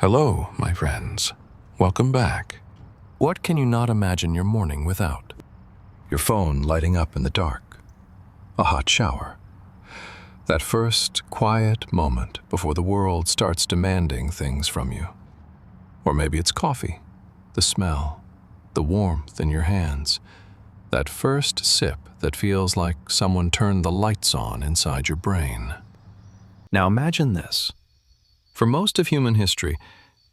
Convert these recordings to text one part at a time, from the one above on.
Hello, my friends. Welcome back. What can you not imagine your morning without? Your phone lighting up in the dark. A hot shower. That first quiet moment before the world starts demanding things from you. Or maybe it's coffee, the smell, the warmth in your hands. That first sip that feels like someone turned the lights on inside your brain. Now imagine this. For most of human history,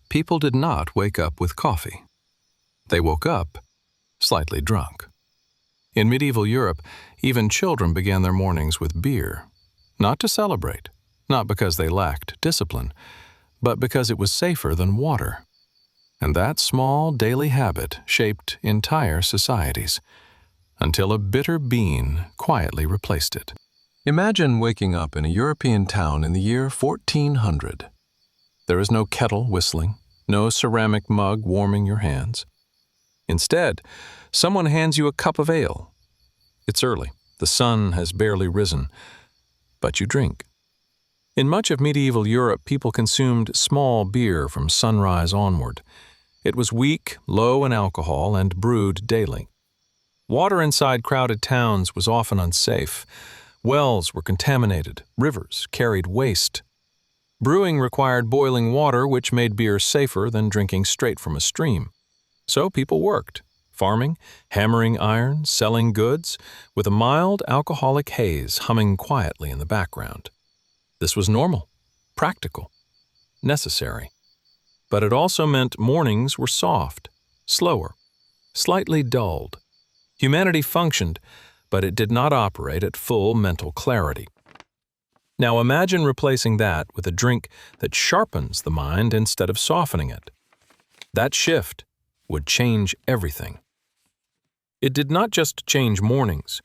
people did not wake up with coffee. They woke up slightly drunk. In medieval Europe, even children began their mornings with beer, not to celebrate, not because they lacked discipline, but because it was safer than water. And that small daily habit shaped entire societies, until a bitter bean quietly replaced it. Imagine waking up in a European town in the year 1400. There is no kettle whistling, no ceramic mug warming your hands. Instead, someone hands you a cup of ale. It's early, the sun has barely risen, but you drink. In much of medieval Europe, people consumed small beer from sunrise onward. It was weak, low in alcohol, and brewed daily. Water inside crowded towns was often unsafe. Wells were contaminated, rivers carried waste. Brewing required boiling water, which made beer safer than drinking straight from a stream. So people worked, farming, hammering iron, selling goods, with a mild alcoholic haze humming quietly in the background. This was normal, practical, necessary. But it also meant mornings were soft, slower, slightly dulled. Humanity functioned, but it did not operate at full mental clarity. Now imagine replacing that with a drink that sharpens the mind instead of softening it. That shift would change everything. It did not just change mornings,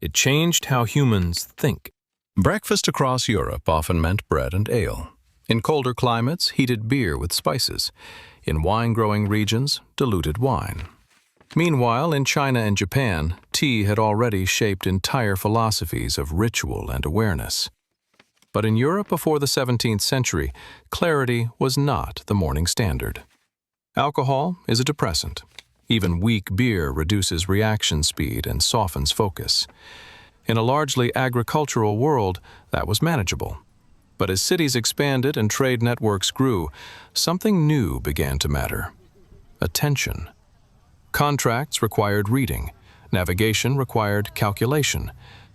it changed how humans think. Breakfast across Europe often meant bread and ale. In colder climates, heated beer with spices. In wine-growing regions, diluted wine. Meanwhile, in China and Japan, tea had already shaped entire philosophies of ritual and awareness. But in Europe before the 17th century, clarity was not the morning standard. Alcohol is a depressant. Even weak beer reduces reaction speed and softens focus. In a largely agricultural world, that was manageable. But as cities expanded and trade networks grew, something new began to matter: attention. Contracts required reading, navigation required calculation,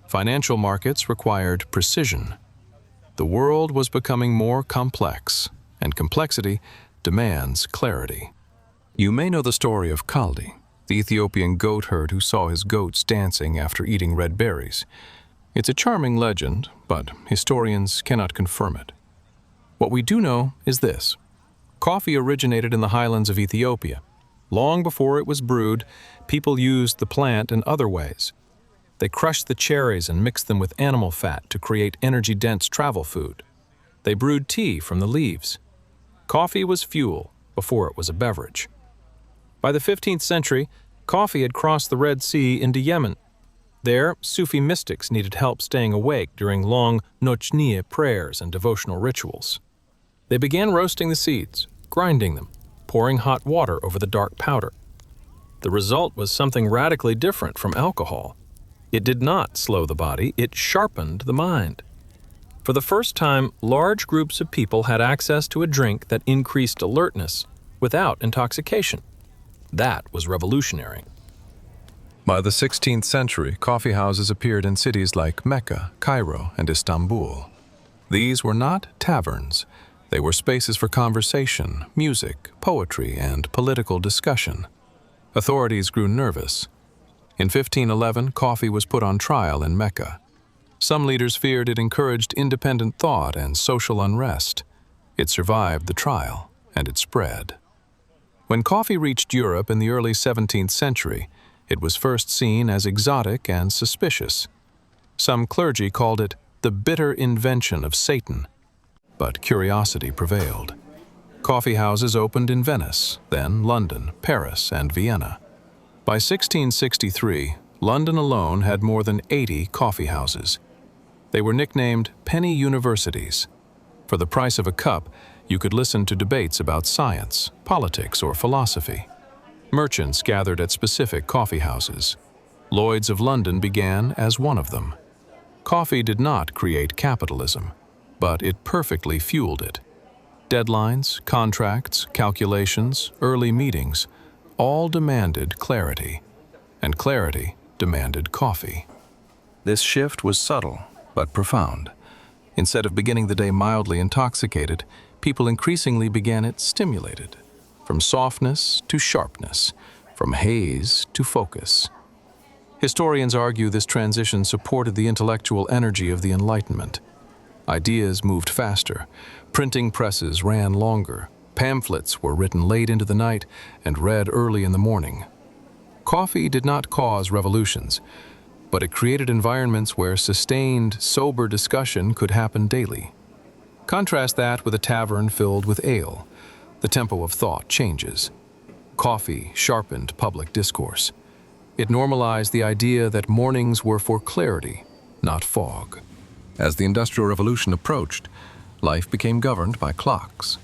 financial markets required precision. The world was becoming more complex, and complexity demands clarity. You may know the story of Kaldi, the Ethiopian goat herd who saw his goats dancing after eating red berries. It's a charming legend, but historians cannot confirm it. What we do know is this: coffee originated in the highlands of Ethiopia. Long before it was brewed, people used the plant in other ways. They crushed the cherries and mixed them with animal fat to create energy-dense travel food. They brewed tea from the leaves. Coffee was fuel before it was a beverage. By the 15th century, coffee had crossed the Red Sea into Yemen. There, Sufi mystics needed help staying awake during long Nochniye prayers and devotional rituals. They began roasting the seeds, grinding them, pouring hot water over the dark powder. The result was something radically different from alcohol. It did not slow the body, it sharpened the mind. For the first time, large groups of people had access to a drink that increased alertness without intoxication. That was revolutionary. By the 16th century, coffeehouses appeared in cities like Mecca, Cairo, and Istanbul. These were not taverns. They were spaces for conversation, music, poetry, and political discussion. Authorities grew nervous. In 1511, coffee was put on trial in Mecca. Some leaders feared it encouraged independent thought and social unrest. It survived the trial, and it spread. When coffee reached Europe in the early 17th century, it was first seen as exotic and suspicious. Some clergy called it the bitter invention of Satan. But curiosity prevailed. Coffee houses opened in Venice, then London, Paris, and Vienna. By 1663, London alone had more than 80 coffee houses. They were nicknamed penny universities. For the price of a cup, You could listen to debates about science, politics, or philosophy. Merchants gathered at specific coffee houses. Lloyd's of London began as one of them. Coffee did not create capitalism, but it perfectly fueled it. Deadlines, contracts, calculations, early meetings, all demanded clarity, and clarity demanded coffee. This shift was subtle, but profound. Instead of beginning the day mildly intoxicated, people increasingly began it stimulated, from softness to sharpness, from haze to focus. Historians argue this transition supported the intellectual energy of the Enlightenment. Ideas moved faster, printing presses ran longer, pamphlets were written late into the night and read early in the morning. Coffee did not cause revolutions, but it created environments where sustained, sober discussion could happen daily. Contrast that with a tavern filled with ale. The tempo of thought changes. Coffee sharpened public discourse. It normalized the idea that mornings were for clarity, not fog. As the Industrial Revolution approached, life became governed by clocks.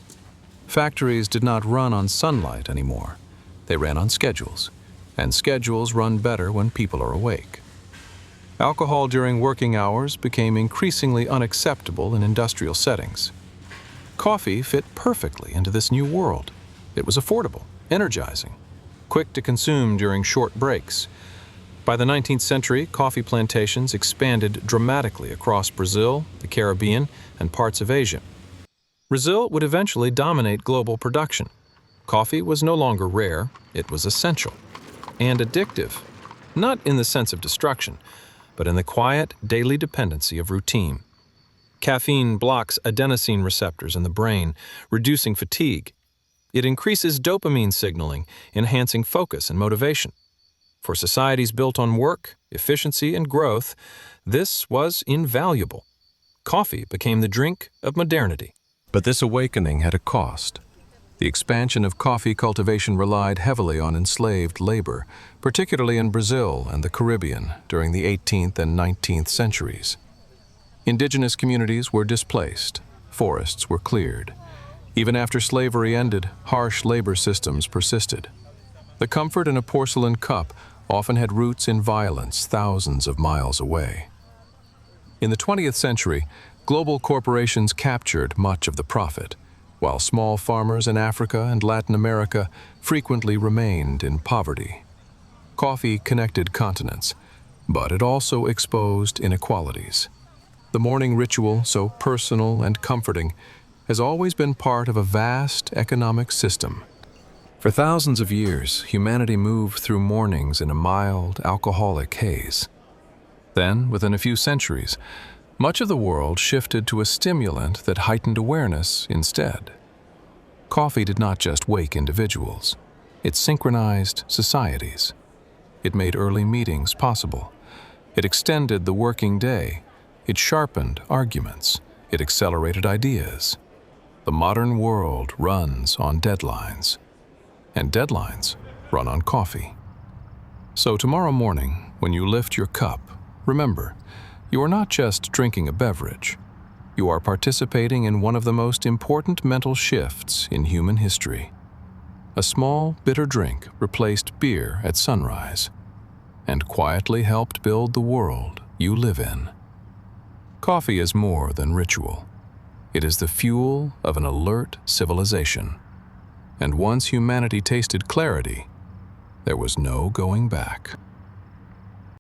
Factories did not run on sunlight anymore. They ran on schedules, and schedules run better when people are awake. Alcohol during working hours became increasingly unacceptable in industrial settings. Coffee fit perfectly into this new world. It was affordable, energizing, quick to consume during short breaks. By the 19th century, coffee plantations expanded dramatically across Brazil, the Caribbean, and parts of Asia. Brazil would eventually dominate global production. Coffee was no longer rare, it was essential and addictive, not in the sense of destruction, but in the quiet, daily dependency of routine. Caffeine blocks adenosine receptors in the brain, reducing fatigue. It increases dopamine signaling, enhancing focus and motivation. For societies built on work, efficiency, and growth, this was invaluable. Coffee became the drink of modernity. But this awakening had a cost. The expansion of coffee cultivation relied heavily on enslaved labor, particularly in Brazil and the Caribbean during the 18th and 19th centuries. Indigenous communities were displaced, forests were cleared. Even after slavery ended, harsh labor systems persisted. The comfort in a porcelain cup often had roots in violence thousands of miles away. In the 20th century, global corporations captured much of the profit, while small farmers in Africa and Latin America frequently remained in poverty. Coffee connected continents, but it also exposed inequalities. The morning ritual, so personal and comforting, has always been part of a vast economic system. For thousands of years, humanity moved through mornings in a mild, alcoholic haze. Then, within a few centuries, much of the world shifted to a stimulant that heightened awareness instead. Coffee did not just wake individuals. It synchronized societies. It made early meetings possible. It extended the working day. It sharpened arguments. It accelerated ideas. The modern world runs on deadlines, and deadlines run on coffee. So tomorrow morning, when you lift your cup, remember, you are not just drinking a beverage. You are participating in one of the most important mental shifts in human history. A small, bitter drink replaced beer at sunrise and quietly helped build the world you live in. Coffee is more than ritual. It is the fuel of an alert civilization. And once humanity tasted clarity, there was no going back.